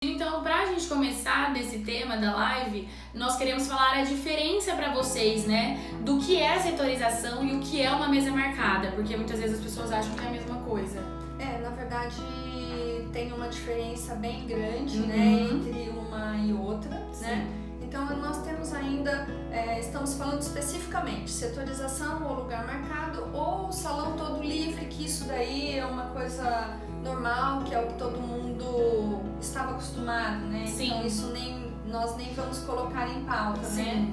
Então, pra gente começar nesse tema da live, nós queremos falar a diferença pra vocês, né? Do que é a setorização e o que é uma mesa marcada, porque muitas vezes as pessoas acham que é a mesma coisa. Na verdade, tem uma diferença bem grande, né, entre uma e outra, Sim. né? Então, nós temos ainda, estamos falando especificamente, setorização ou lugar marcado ou salão todo livre, que isso daí é uma coisa normal, que é o que todo mundo estava acostumado, né? Sim. Então, isso nós nem vamos colocar em pauta, né?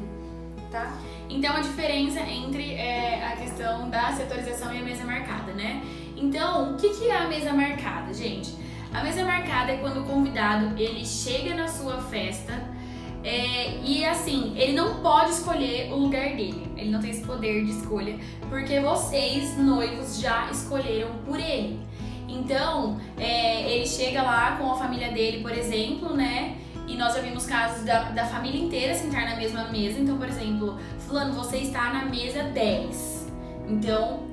Tá? Então, a diferença entre a questão da setorização e a mesa marcada, né? Então, o que é a mesa marcada, gente? A mesa marcada é quando o convidado, ele chega na sua festa e assim, ele não pode escolher o lugar dele. Ele não tem esse poder de escolha, porque vocês, noivos, já escolheram por ele. Então, ele chega lá com a família dele, por exemplo, né? E nós já vimos casos da família inteira sentar na mesma mesa. Então, por exemplo, fulano, você está na mesa 10. Então,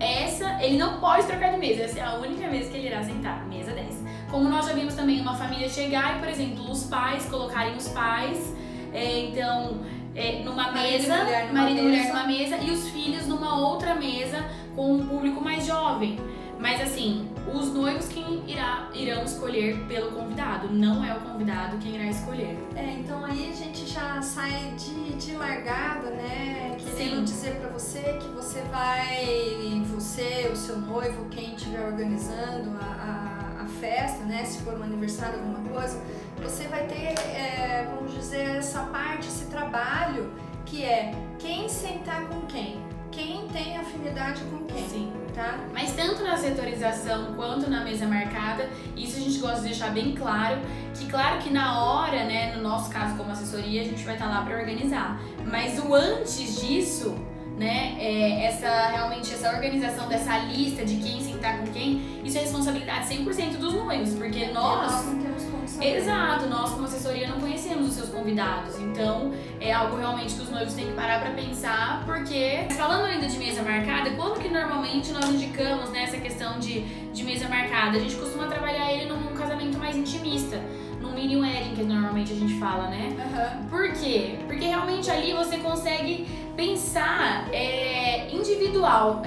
ele não pode trocar de mesa. Essa é a única mesa que ele irá sentar, mesa 10. Como nós já vimos também uma família chegar e, por exemplo, os pais colocarem os pais, numa mesa, marido e mulher numa mesa e os filhos numa outra mesa com um público mais jovem. Mas assim, os noivos quem irão escolher pelo convidado, não é o convidado quem irá escolher. Então aí a gente já sai de largada, né? Querendo dizer pra você que você, o seu noivo, quem estiver organizando a festa, né? Se for um aniversário, alguma coisa, você vai ter, vamos dizer, essa parte, esse trabalho que é quem sentar com quem tem afinidade com quem. Sim. Tá? Mas tanto na setorização quanto na mesa marcada, isso a gente gosta de deixar bem claro, que na hora, né, no nosso caso como assessoria, a gente vai estar lá para organizar. Mas o antes disso, né, essa organização dessa lista de quem sentar com quem, isso é responsabilidade 100% dos noivos, porque nós não temos como saber. Exato, nós como assessoria não conhecemos os seus convidados, então é algo realmente que os noivos têm que parar pra pensar, porque falando ainda de mesa marcada, quando que normalmente nós indicamos, né, essa questão de mesa marcada? A gente costuma trabalhar ele num casamento mais intimista, num mini wedding, que normalmente a gente fala, né? Por quê? Porque realmente ali você consegue pensar individual,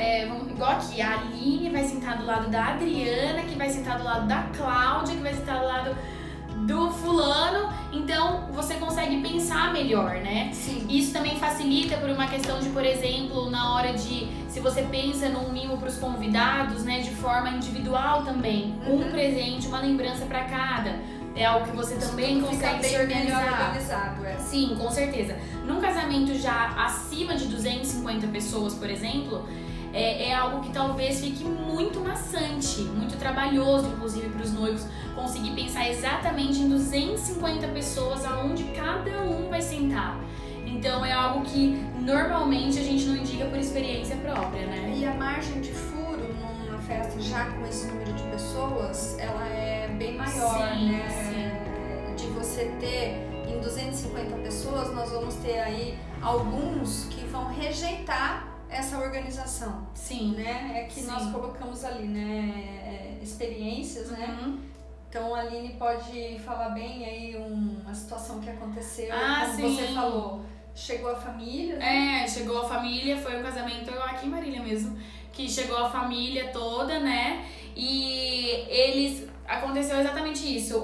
igual aqui, a Aline vai sentar do lado da Adriana, que vai sentar do lado da Cláudia, que vai sentar do lado do fulano, então você consegue pensar melhor, né? Sim. Isso também facilita por uma questão de, por exemplo, na hora se você pensa num mimo para os convidados, né, de forma individual também, um presente, uma lembrança para cada, é algo que você também consegue se organizar. Sim, com certeza. Num casamento já acima de 250 pessoas, por exemplo, é algo que talvez fique muito maçante, muito trabalhoso, inclusive, para os noivos conseguir pensar exatamente em 250 pessoas aonde cada um vai sentar. Então é algo que normalmente a gente não indica por experiência própria, né? E a margem de furo numa festa já com esse número de pessoas, ela é bem maior, sim, né? Sim. De você ter em 250 pessoas, nós vamos ter aí alguns que vão rejeitar essa organização. Sim. Né? É que nós colocamos ali, né? Experiências, né? Então a Aline pode falar bem aí uma situação que aconteceu, como você falou. Chegou a família, né? Chegou a família, foi um casamento aqui em Marília mesmo, que chegou a família toda, né? E aconteceu exatamente isso.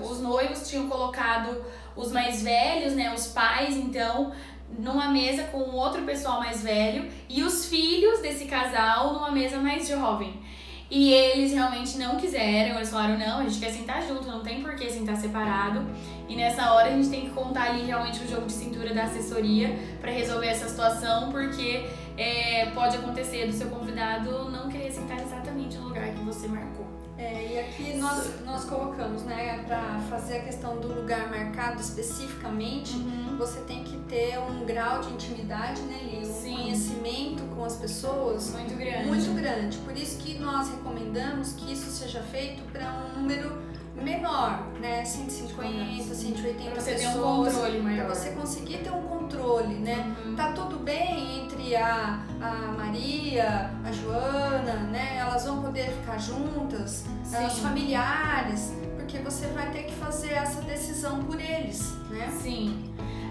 Os noivos tinham colocado os mais velhos, né? Os pais, então, numa mesa com outro pessoal mais velho e os filhos desse casal numa mesa mais jovem. E eles realmente não quiseram, eles falaram, não, a gente quer sentar junto, não tem por que sentar separado. E nessa hora a gente tem que contar ali realmente o jogo de cintura da assessoria para resolver essa situação, porque pode acontecer do seu convidado não querer sentar exatamente no lugar que você marcou. E aqui nós colocamos, né, para fazer a questão do lugar marcado especificamente, você tem que ter um grau de intimidade, né, um conhecimento com as pessoas muito grande. Muito grande. Por isso que nós recomendamos que isso seja feito para um número menor, né, 150, 180 pra você pessoas. Ter um controle maior. Para você conseguir ter um controle, né? Tá tudo bem entre a Maria, a Joana, né? Elas vão poder ficar juntas, os familiares, porque você vai ter que fazer essa decisão por eles, né? Sim.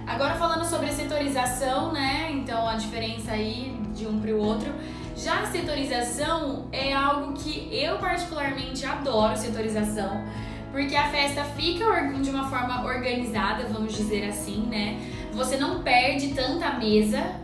Agora falando sobre a setorização, né? Então a diferença aí de um para o outro. Já a setorização é algo que eu particularmente adoro, setorização, porque a festa fica de uma forma organizada, vamos dizer assim, né? Você não perde tanta mesa,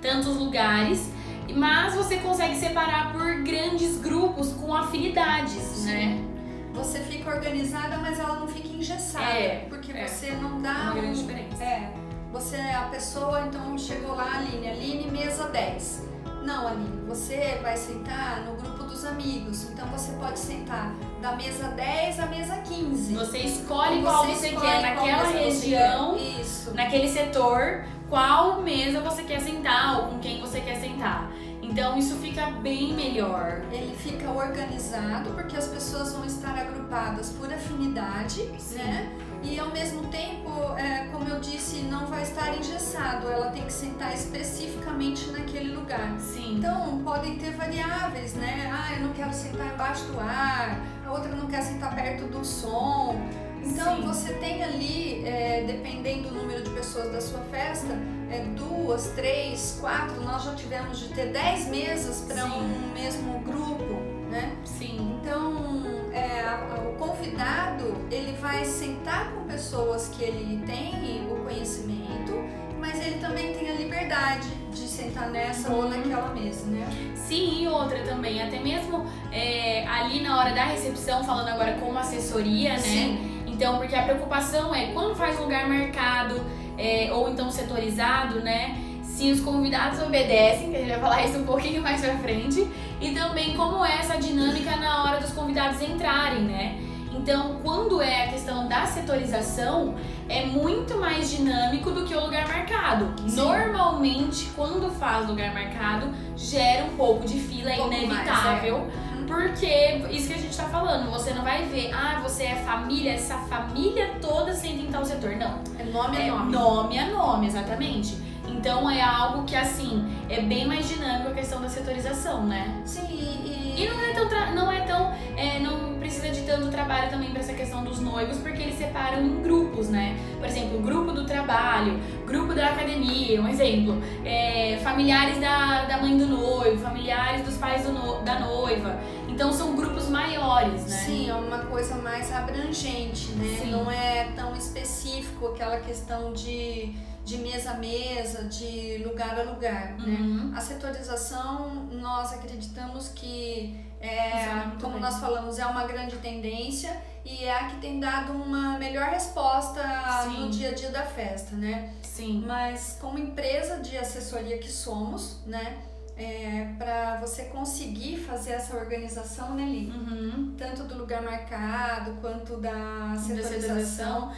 tantos lugares, mas você consegue separar por grandes grupos com afinidades, Sim. né? Você fica organizada, mas ela não fica engessada, porque você não dá uma grande diferença. Você, a pessoa, então chegou lá, Aline, mesa 10. Não, Aline, você vai sentar no grupo dos amigos, então você pode sentar da mesa 10 à mesa 15. Você escolhe qual você quer naquela região, Isso. naquele setor, qual mesa você quer sentar ou com quem você quer sentar. Então isso fica bem melhor. Ele fica organizado porque as pessoas vão estar agrupadas por afinidade, Sim. né? E ao mesmo tempo, como eu disse, não vai estar engessado, ela tem que sentar especificamente naquele lugar. Sim. Então podem ter variáveis, né? Ah, eu não quero sentar embaixo do ar, a outra não quer sentar perto do som. Então Sim. você tem ali, dependendo do número de pessoas da sua festa, 2, 3, 4, nós já tivemos de ter 10 mesas para um mesmo grupo, né? Sim. Então o convidado, ele vai sentar com pessoas que ele tem o conhecimento, mas ele também tem a liberdade de sentar nessa ou naquela mesa, né? Sim, e outra também, até mesmo ali na hora da recepção, falando agora como assessoria, né? Sim. Então, porque a preocupação é quando faz um lugar marcado ou então setorizado, né? Se os convidados obedecem, que a gente vai falar isso um pouquinho mais pra frente, e também como é essa dinâmica na hora dos convidados entrarem, né? Então, quando é a questão da setorização, é muito mais dinâmico do que o lugar marcado. Sim. Normalmente, quando faz lugar marcado, gera um pouco de fila, é inevitável. Porque, isso que a gente tá falando, você não vai ver, você é família, essa família toda senta em tal setor. Não. É nome a nome. Nome a nome, exatamente. Então é algo que, assim, é bem mais dinâmico a questão da setorização, né? Sim, E não precisa de tanto trabalho também pra essa questão dos noivos, porque eles separam em grupos, né? Por exemplo, grupo do trabalho, grupo da academia, um exemplo. Familiares da mãe do noivo, familiares dos pais da noiva. Então são grupos maiores, né? Sim, é uma coisa mais abrangente, né? Sim. Não é tão específico aquela questão de mesa a mesa, de lugar a lugar, né? A setorização, nós acreditamos que, como nós falamos, é uma grande tendência e é a que tem dado uma melhor resposta no dia a dia da festa, né? Sim. Mas como empresa de assessoria que somos, né? Para você conseguir fazer essa organização, né, Li? Tanto do lugar marcado quanto da setorização,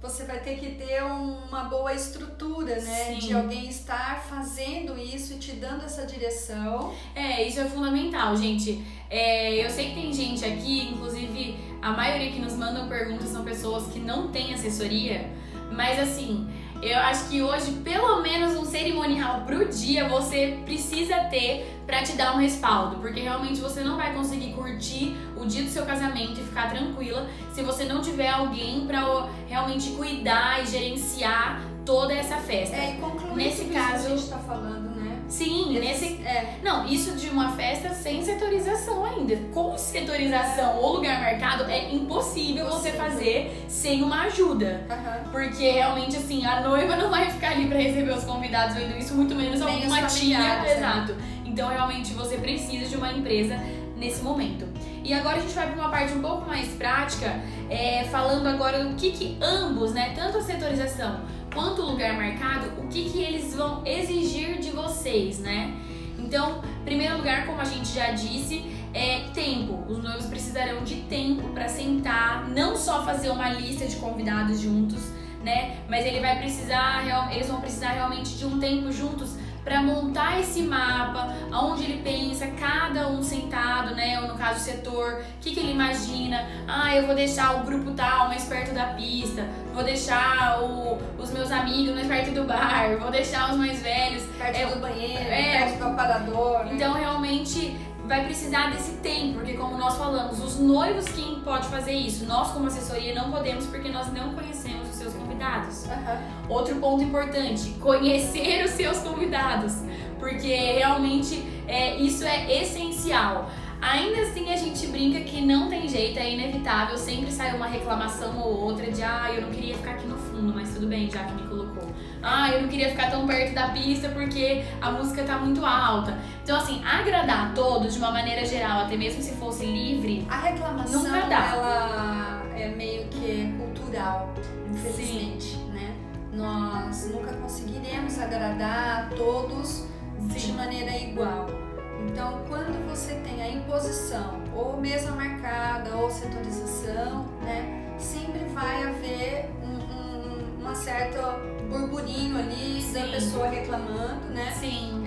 você vai ter que ter uma boa estrutura, né? Sim. De alguém estar fazendo isso e te dando essa direção. Isso é fundamental, gente. Eu sei que tem gente aqui, inclusive a maioria que nos mandam perguntas são pessoas que não têm assessoria, mas assim, eu acho que hoje, pelo menos um cerimonial pro dia, você precisa ter pra te dar um respaldo, porque realmente você não vai conseguir curtir o dia do seu casamento e ficar tranquila se você não tiver alguém pra realmente cuidar e gerenciar toda essa festa. E concluir nesse tudo caso, isso que a gente tá falando, né? Sim, Não, isso de uma festa sem setorização ainda. Com setorização ou lugar marcado, é impossível você fazer sem uma ajuda. Porque realmente, assim, a noiva não vai ficar ali pra receber os convidados vendo isso, muito menos Nem alguma os tia. familiares, Exato. Então, realmente, você precisa de uma empresa nesse momento. E agora a gente vai para uma parte um pouco mais prática, falando agora do que ambos, né, tanto a setorização quanto o lugar marcado, o que eles vão exigir de vocês, né? Então, em primeiro lugar, como a gente já disse, tempo. Os noivos precisarão de tempo para sentar, não só fazer uma lista de convidados juntos, né? Mas eles vão precisar realmente de um tempo juntos para montar esse mapa, onde ele pensa, cada um sentado, né? Ou no caso o setor, o que ele imagina. Eu vou deixar o grupo tal mais perto da pista, vou deixar os meus amigos mais perto do bar, vou deixar os mais velhos perto do banheiro, perto do aparador. Então realmente vai precisar desse tempo, porque como nós falamos, os noivos quem pode fazer isso? Nós como assessoria não podemos porque nós não conhecemos os seus convidados. Outro ponto importante, conhecer os seus convidados, porque realmente isso é essencial. Ainda assim a gente brinca que não tem jeito, é inevitável, sempre sai uma reclamação ou outra de eu não queria ficar aqui no fundo, mas tudo bem, já que me colocou. Eu não queria ficar tão perto da pista porque a música tá muito alta. Então assim, agradar a todos de uma maneira geral, até mesmo se fosse livre, a reclamação nunca dá. Ela é meio que cultural, infelizmente, né? Nós nunca conseguiremos agradar a todos de maneira igual. Então, quando você tem a imposição, ou mesa marcada, ou setorização, né, sempre vai haver uma certa burburinho ali da pessoa reclamando, né? Sim.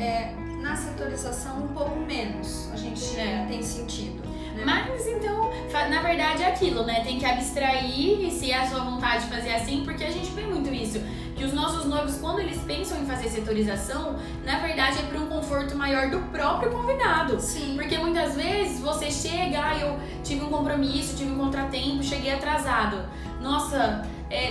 Na setorização, um pouco menos, a gente tem sentido. Né? Mas então, na verdade é aquilo, né? Tem que abstrair e se é a sua vontade de fazer assim, porque a gente vê muito isso. Que os nossos noivos, quando eles pensam em fazer setorização, na verdade é para um conforto maior do próprio convidado. Sim. Porque muitas vezes você chega, eu tive um compromisso, tive um contratempo, cheguei atrasado. Nossa,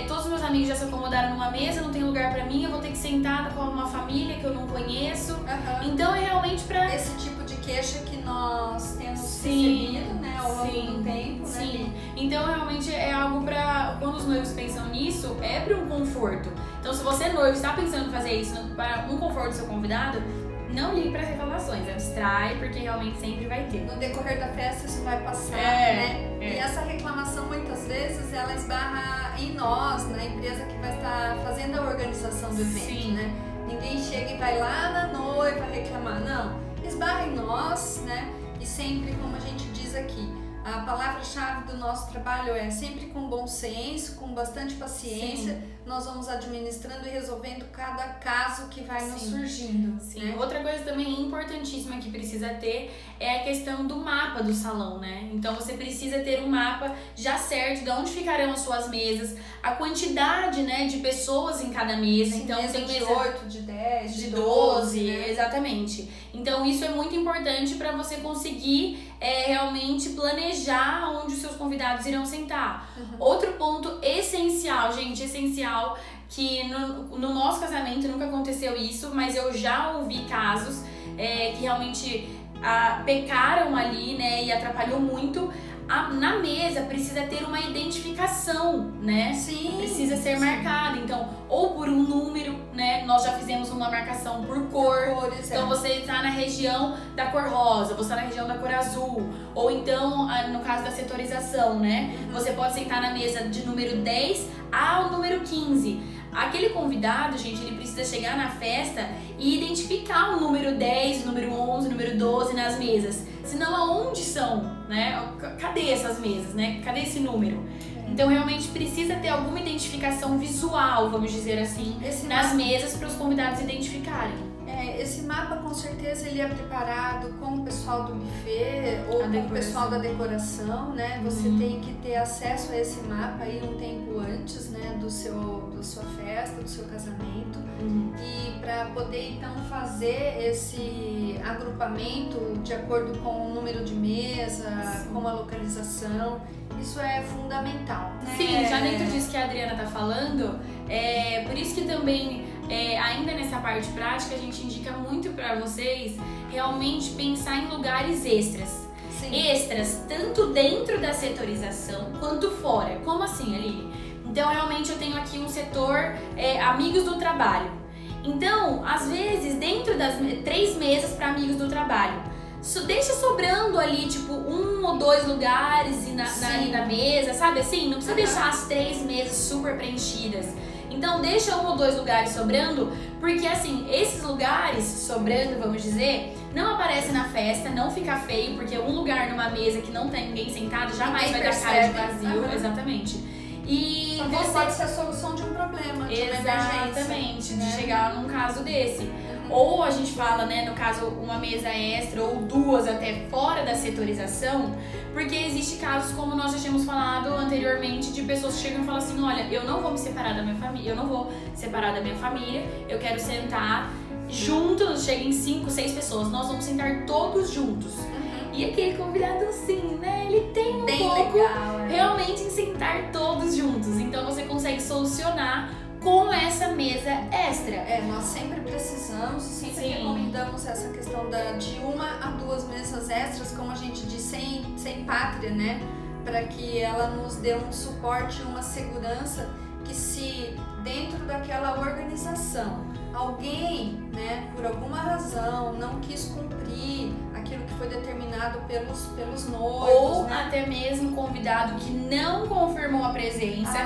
todos os meus amigos já se acomodaram numa mesa, não tem lugar pra mim, eu vou ter que sentar com uma família que eu não conheço. Então é realmente pra... Esse tipo de queixa que nós temos recebido, né, ao longo do tempo, sim. né? Então realmente é algo pra... Quando os noivos pensam nisso, é pra um conforto. Então se você noivo está pensando em fazer isso para um conforto do seu convidado, não ligue para reclamações, abstrai, porque realmente sempre vai ter. No decorrer da festa isso vai passar, né? E essa reclamação muitas vezes ela esbarra em nós, na empresa que vai estar fazendo a organização do evento, né? Ninguém chega e vai lá na noiva reclamar, não. Esbarra em nós, né? E sempre, como a gente diz aqui, a palavra-chave do nosso trabalho é sempre com bom senso, com bastante paciência, nós vamos administrando e resolvendo cada caso que vai nos surgindo. Né? Outra coisa também importantíssima que precisa ter é a questão do mapa do salão, né? Então você precisa ter um mapa já certo de onde ficarão as suas mesas, a quantidade, né, de pessoas em cada mesa. Então mesa tem de 8, de 10, de 12, né? Exatamente. Então isso é muito importante para você conseguir realmente planejar onde os seus convidados irão sentar. Outro ponto essencial, gente, essencial, que no nosso casamento nunca aconteceu isso, mas eu já ouvi casos que realmente pecaram ali, né, e atrapalhou muito. Na mesa precisa ter uma identificação, né? Sim. Precisa ser marcada, então, ou por um número, né? Nós já fizemos uma marcação por cor. Então você está na região da cor rosa, você está na região da cor azul. Ou então, no caso da setorização, né? Você pode sentar na mesa de número 10 ao número 15. Aquele convidado, gente, ele precisa chegar na festa e identificar o número 10, o número 11, o número 12 nas mesas. Senão, aonde são, né? Cadê essas mesas, né? Cadê esse número? Então, realmente precisa ter alguma identificação visual, vamos dizer assim, nas mesas para os convidados identificarem. Esse mapa, com certeza, ele é preparado com o pessoal do buffet ou com o pessoal da decoração, né? Você tem que ter acesso a esse mapa aí um tempo antes, né, da sua festa, do seu casamento. E para poder, então, fazer esse agrupamento de acordo com o número de mesa, com a localização, isso é fundamental, né? Sim, já dentro disso que a Adriana tá falando, por isso que também... ainda nessa parte prática, a gente indica muito para vocês realmente pensar em lugares extras. Extras, tanto dentro da setorização quanto fora. Como assim, Aline? Então, realmente eu tenho aqui um setor amigos do trabalho. Então, às vezes, dentro das 3 mesas para amigos do trabalho, deixa sobrando ali, tipo, 1 ou 2 lugares na mesa, sabe assim? Não precisa deixar as 3 mesas super preenchidas. Então deixa 1 ou 2 lugares sobrando, porque assim, esses lugares sobrando, vamos dizer, não aparecem na festa, não fica feio, porque um lugar numa mesa que não tem ninguém sentado jamais vai dar cara de vazio, exatamente. E você pode ser a solução de um problema, de uma emergência, exatamente, de chegar num caso desse. Ou a gente fala, né, no caso, uma mesa extra ou 2 até fora da setorização, porque existe casos, como nós já tínhamos falado anteriormente, de pessoas que chegam e falam assim, olha, eu não vou me separar da minha família, eu quero sentar juntos, chega em 5, 6 pessoas, nós vamos sentar todos juntos. E aquele convidado, assim, né? Ele tem um Bem pouco legal, realmente em sentar todos juntos. Então você consegue solucionar com essa mesa extra. Nós sempre precisamos, sempre Sim. recomendamos essa questão de 1 a 2 mesas extras, como a gente diz, sem pátria, né? Para que ela nos dê um suporte, uma segurança, que se dentro daquela organização alguém, né, por alguma razão não quis cumprir aquilo que foi determinado pelos noivos, Ou né? até mesmo convidado que não confirmou a presença.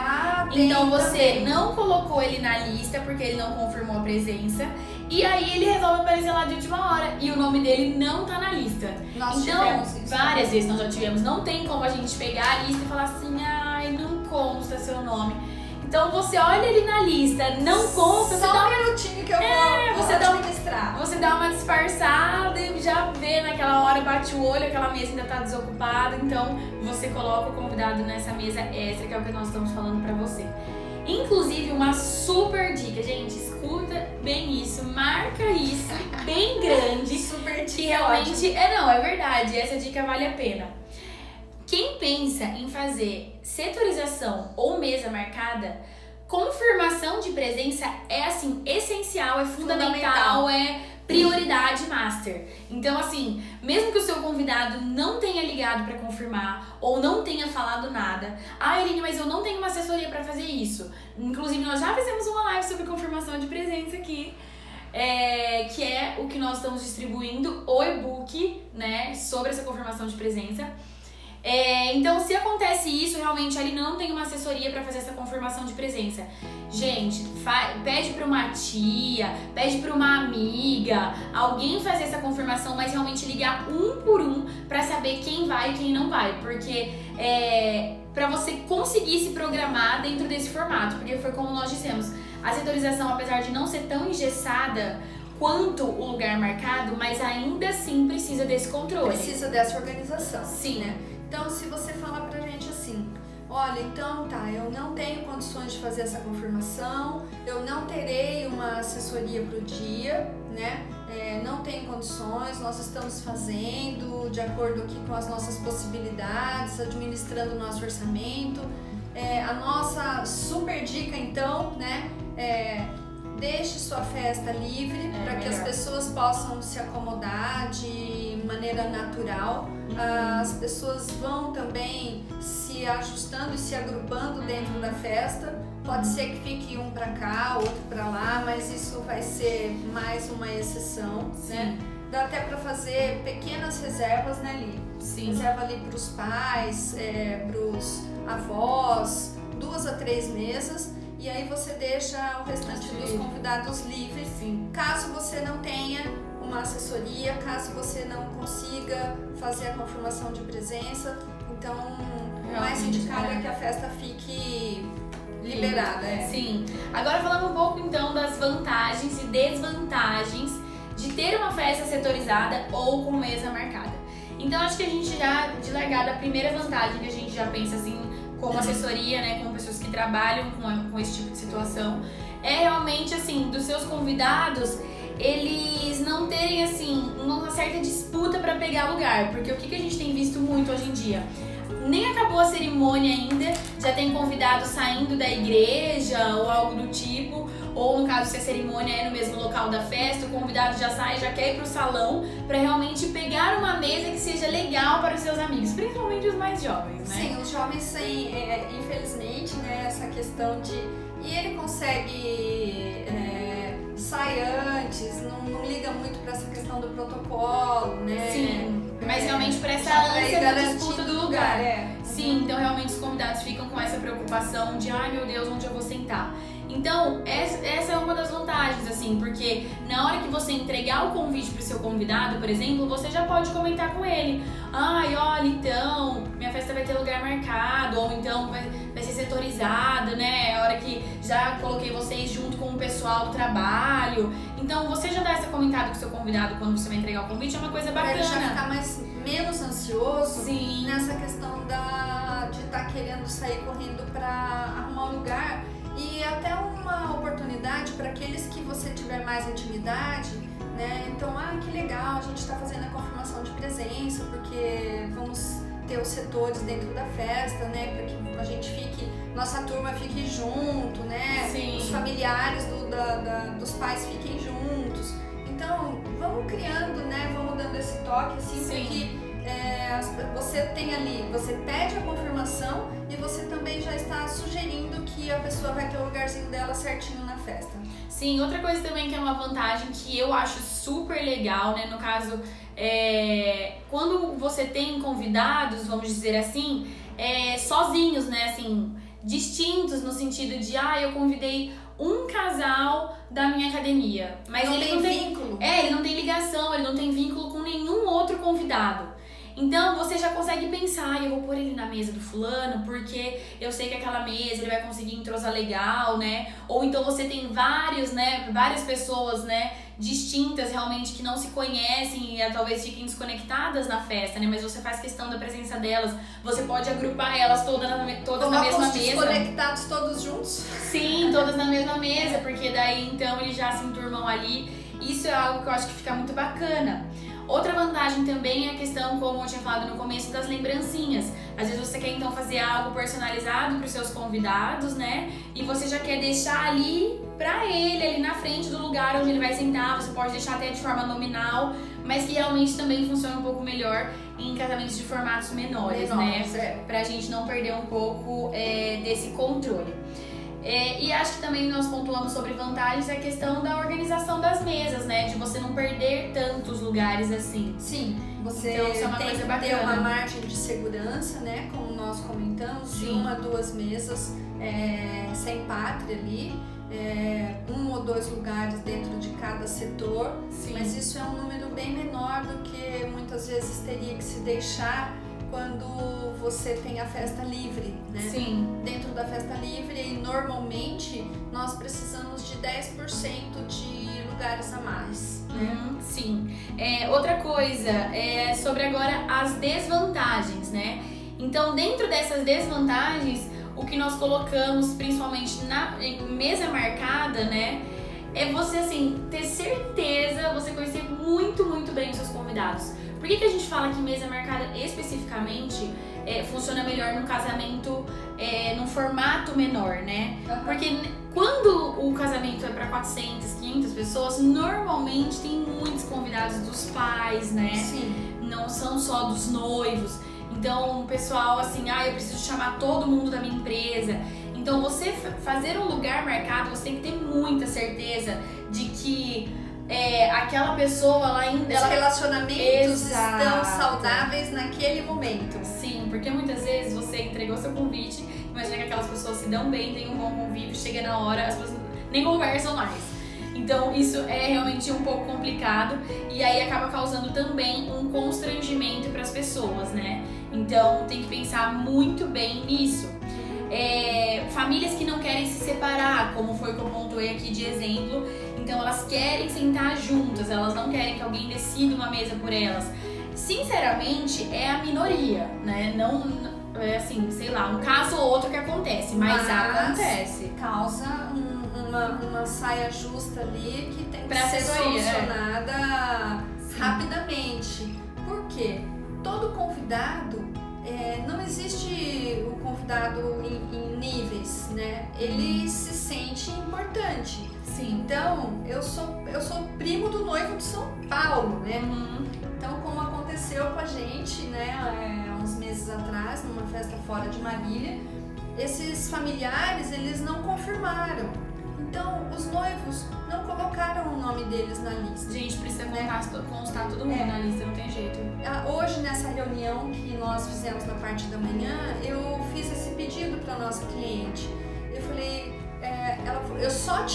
Tem Então você também. não colocou ele na lista porque ele não confirmou a presença. E aí ele resolve aparecer lá de última hora e o nome dele não tá na lista. Nós Então, tivemos isso. várias vezes nós já tivemos. Não tem como a gente pegar a lista e falar assim, ai, não consta seu nome. Então você olha ele na lista, não consta, você Só dá um minutinho que eu vou você dá administrar. Você dá uma disfarçada e já vê naquela hora, bate o olho, aquela mesa ainda tá desocupada, então você coloca o convidado nessa mesa extra, que é o que nós estamos falando pra você. Inclusive, uma super dica, gente, escuta bem isso, marca isso, bem grande, Super que dica, realmente, é verdade, essa dica vale a pena. Quem pensa em fazer setorização ou mesa marcada, confirmação de presença é assim, essencial, é fundamental, é prioridade master. Então assim, mesmo que o seu convidado não tenha ligado para confirmar ou não tenha falado nada, Eline, mas eu não tenho uma assessoria para fazer isso. Inclusive nós já fizemos uma live sobre confirmação de presença aqui. Que é o que nós estamos distribuindo, o e-book, né, sobre essa confirmação de presença. Então, se acontece isso, realmente ele não tem uma assessoria para fazer essa confirmação de presença. Gente, pede para uma tia, pede para uma amiga, alguém fazer essa confirmação, mas realmente ligar um por um para saber quem vai e quem não vai, porque para você conseguir se programar dentro desse formato, porque foi como nós dissemos, a setorização, apesar de não ser tão engessada quanto o lugar marcado, mas ainda assim precisa desse controle. Precisa dessa organização. Sim, né? Então, se você falar pra gente assim, olha, então tá, eu não tenho condições de fazer essa confirmação, eu não terei uma assessoria pro dia, né? Não tenho condições, nós estamos fazendo de acordo aqui com as nossas possibilidades, administrando o nosso orçamento. A nossa super dica, então, né? Deixe sua festa livre para que as pessoas possam se acomodar de maneira natural. As pessoas vão também se ajustando e se agrupando dentro da festa. Pode ser que fique um para cá, outro para lá, mas isso vai ser mais uma exceção, né? Dá até para fazer pequenas reservas, né, Li? Sim. Reserva ali para os pais, para os avós, 2 a 3 mesas. E aí você deixa o restante dos convidados livres, caso você não tenha uma assessoria, caso você não consiga fazer a confirmação de presença. Então, o mais indicado é que a festa fique liberada. Sim. Agora falando um pouco então das vantagens e desvantagens de ter uma festa setorizada ou com mesa marcada. Então acho que a gente já, de largada, a primeira vantagem que a gente já pensa assim, como assessoria, né, com pessoas que trabalham com esse tipo de situação, é realmente assim, dos seus convidados, eles não terem assim, uma certa disputa para pegar lugar, porque o que a gente tem visto muito hoje em dia? Nem acabou a cerimônia ainda, já tem convidado saindo da igreja ou algo do tipo, ou no caso se a cerimônia é no mesmo local da festa, o convidado já sai, já quer ir pro salão para realmente pegar uma mesa que seja legal para os seus amigos, principalmente os mais jovens, né? Sim, os jovens têm, infelizmente, né, essa questão de... E ele consegue... sai antes, não liga muito para essa questão do protocolo, né? Sim, mas realmente para essa ânsia da disputa do lugar. Sim, então realmente os convidados ficam com essa preocupação de ai meu Deus, onde eu vou sentar? Então, essa é uma das vantagens, assim, porque na hora que você entregar o convite pro seu convidado, por exemplo, você já pode comentar com ele. Ai, olha, então, minha festa vai ter lugar marcado, ou então vai ser setorizada, né? É a hora que já coloquei vocês junto com o pessoal do trabalho. Então, você já dá essa comentada com o seu convidado quando você vai entregar o convite, é uma coisa bacana. Pra ele já ficar menos ansioso. Sim. Nessa questão de estar querendo sair correndo para arrumar um lugar. E até uma oportunidade para aqueles que você tiver mais intimidade, né? Então, que legal, a gente está fazendo a confirmação de presença, porque vamos ter os setores dentro da festa, né? Para que a gente nossa turma fique junto, né? Sim. Os familiares dos pais fiquem juntos. Então, vamos criando, né? Vamos dando esse toque, assim, para que você tem ali, você pede a confirmação e você também já está sugerindo que a pessoa vai ter o lugarzinho dela certinho na festa. Sim, outra coisa também que é uma vantagem que eu acho super legal, né? No caso, quando você tem convidados, vamos dizer assim, sozinhos, né? Assim, distintos no sentido de, eu convidei um casal da minha academia, mas ele não tem vínculo. Ele não tem ligação, ele não tem vínculo com nenhum outro convidado. Então você já consegue pensar, eu vou pôr ele na mesa do fulano porque eu sei que aquela mesa ele vai conseguir entrosar legal, né? Ou então você tem várias pessoas, né, distintas realmente que não se conhecem e talvez fiquem desconectadas na festa, né? Mas você faz questão da presença delas, você pode agrupar elas todas na mesma mesa. Desconectados todos juntos? Sim, todas na mesma mesa, porque daí então eles já se enturmam ali. Isso é algo que eu acho que fica muito bacana. Outra vantagem também é a questão, como eu tinha falado no começo, das lembrancinhas. Às vezes você quer então fazer algo personalizado para os seus convidados, né? E você já quer deixar ali para ele, ali na frente do lugar onde ele vai sentar. Você pode deixar até de forma nominal, mas que realmente também funciona um pouco melhor em casamentos de formatos menores, né? Pra gente não perder um pouco desse controle. E acho que também nós pontuamos sobre vantagens a questão da organização das mesas, né? De você não perder tantos lugares assim. Sim, você então, isso é uma tem coisa que bacana. ter uma margem de segurança, né? Como nós comentamos, Sim. de 1 a 2 mesas sem pátria ali, 1 ou 2 lugares dentro de cada setor. Sim. Mas isso é um número bem menor do que muitas vezes teria que se deixar quando você tem a festa livre, né? Sim. Dentro da festa livre, normalmente nós precisamos de 10% de lugares a mais, né? Sim. Outra coisa é sobre agora as desvantagens, né? Então, dentro dessas desvantagens, o que nós colocamos principalmente em mesa marcada, né? É você, assim, ter certeza, você conhecer muito, muito bem os seus convidados. Por que a gente fala que mesa marcada especificamente funciona melhor no casamento num formato menor, né? Uhum. Porque quando o casamento é para 400, 500 pessoas, normalmente tem muitos convidados dos pais, né? Sim. Não são só dos noivos. Então, o pessoal, assim, eu preciso chamar todo mundo da minha empresa. Então, você fazer um lugar marcado, você tem que ter muita certeza de que aquela pessoa lá ainda... Os relacionamentos Exato. estão saudáveis naquele momento. Sim, porque muitas vezes você entregou seu convite, imagina que aquelas pessoas se dão bem, têm um bom convívio, chega na hora, as pessoas nem conversam mais. Então isso é realmente um pouco complicado e aí acaba causando também um constrangimento para as pessoas, né? Então tem que pensar muito bem nisso. Famílias que não querem se separar, como foi que eu pontuei aqui de exemplo, então elas querem sentar juntas, elas não querem que alguém decida uma mesa por elas. Sinceramente, é a minoria, né? Não, assim, sei lá, um caso ou outro que acontece, mas acontece. Causa uma saia justa ali que tem que Pra ser assessoria, solucionada rapidamente. Por quê? Todo convidado, não existe o convidado em níveis, né? Ele se sente importante. Sim. Então, eu sou primo do noivo de São Paulo, né? Então, como aconteceu com a gente, né, há uns meses atrás, numa festa fora de Marília, esses familiares, eles não confirmaram. Então, os noivos não colocaram o nome deles na lista. Gente, precisa constar todo mundo na lista, não tem jeito. Hoje, nessa reunião que nós fizemos na parte da manhã, eu fiz esse pedido para nossa cliente. Eu falei, eu só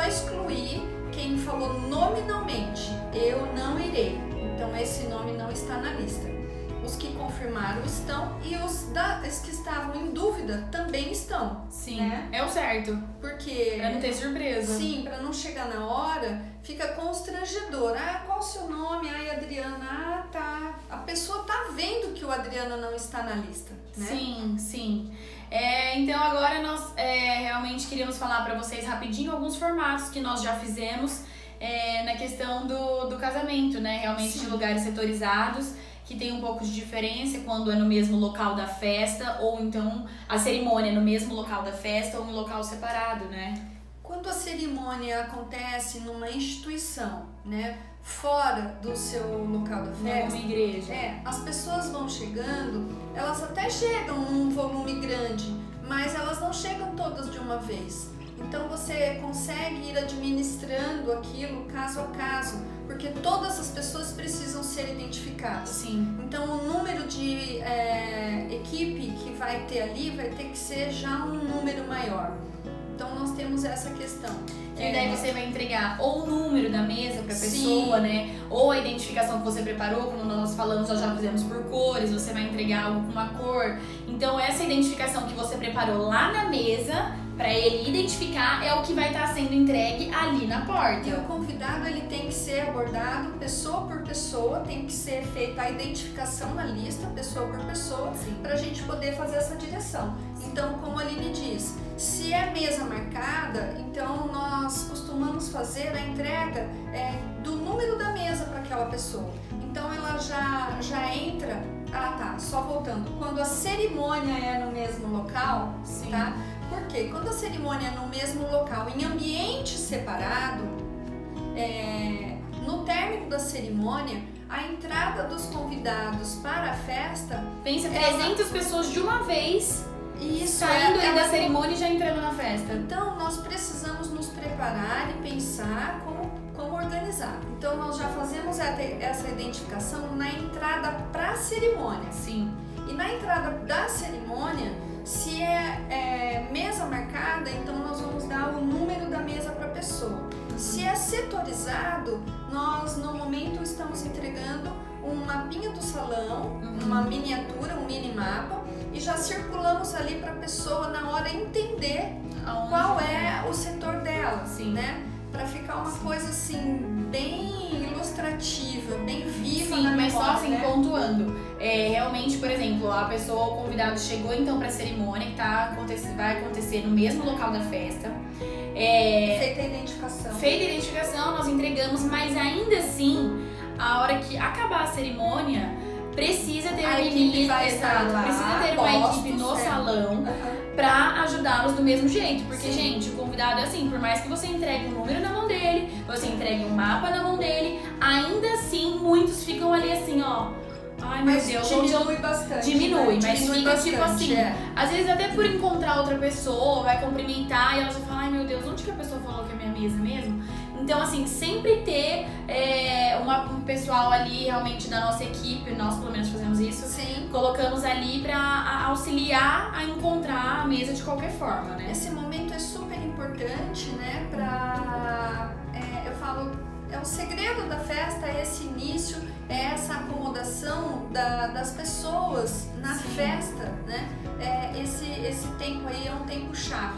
excluí quem falou nominalmente, eu não irei. Então, esse nome não está na lista. Os que confirmaram estão e os que estavam em dúvida também estão. Sim, né? É o certo. Porque... Pra não ter surpresa. Sim, pra não chegar na hora, fica constrangedor. Qual o seu nome? Adriana. Tá. A pessoa tá vendo que o Adriana não está na lista, né? Sim. Então agora nós realmente queríamos falar pra vocês rapidinho alguns formatos que nós já fizemos na questão do casamento, né? Realmente de lugares setorizados, que tem um pouco de diferença quando é no mesmo local da festa, ou então a cerimônia é no mesmo local da festa ou em local separado, né? Quando a cerimônia acontece numa instituição, né, fora do seu local da festa, numa igreja, as pessoas vão chegando, elas até chegam num volume grande, mas elas não chegam todas de uma vez. Então você consegue ir administrando aquilo caso a caso, porque todas as pessoas precisam ser identificadas. Sim. Então o número de equipe que vai ter ali vai ter que ser já um número maior. Então nós temos essa questão. E daí você vai entregar ou o número da mesa para a pessoa, né? Ou a identificação que você preparou, como nós falamos, nós já fizemos por cores, você vai entregar algo com uma cor. Então essa identificação que você preparou lá na mesa, para ele identificar, é o que vai estar sendo entregue ali na porta. E o convidado ele tem que ser abordado pessoa por pessoa, tem que ser feita a identificação na lista, pessoa por pessoa, para a gente poder fazer essa direção. Então, como a Aline diz, se é mesa marcada, então nós costumamos fazer a entrega do número da mesa para aquela pessoa. Então ela já entra. Só voltando. Quando a cerimônia é no mesmo local, tá? Porque quando a cerimônia é no mesmo local, em ambiente separado, no término da cerimônia, a entrada dos convidados para a festa... Pensa, 300 pessoas de uma vez, isso, saindo aí da cerimônia e já entrando na festa. Então, nós precisamos nos preparar e pensar como organizar. Então, nós já fazemos essa identificação na entrada para a cerimônia. Sim. E na entrada da cerimônia, se é mesa marcada, então nós vamos dar o número da mesa para a pessoa. Se é setorizado, nós no momento estamos entregando um mapinha do salão, uma miniatura, um mini mapa, e já circulamos ali para a pessoa na hora entender qual é o setor dela, né? Para ficar uma coisa assim bem ilustrativa, bem viva. Sim, na mas memória, só assim, né? pontuando. Realmente, por exemplo, a pessoa, o convidado chegou então para a cerimônia que vai acontecer no mesmo local da festa. Feita a identificação. Feita a identificação, nós entregamos, mas ainda assim, a hora que acabar a cerimônia, precisa ter uma equipe, precisa ter uma equipe no salão pra ajudá-los do mesmo jeito. Porque, gente, o convidado é assim, por mais que você entregue um número na mão dele, você entregue um mapa na mão dele, ainda assim, muitos ficam ali assim, ó. Ai, meu Deus, diminui bastante. Diminui, mas fica bastante, tipo assim, às vezes até por encontrar outra pessoa, vai cumprimentar e ela já fala, ai meu Deus, onde que a pessoa falou que é minha mesa mesmo? Então, assim, sempre ter um pessoal ali realmente da nossa equipe, nós pelo menos fazemos isso, colocamos ali pra auxiliar a encontrar a mesa de qualquer forma, né? Esse momento é super importante, né, eu falo, o segredo da festa é esse início, é essa acomodação das pessoas na festa, né? Esse tempo aí é um tempo chave.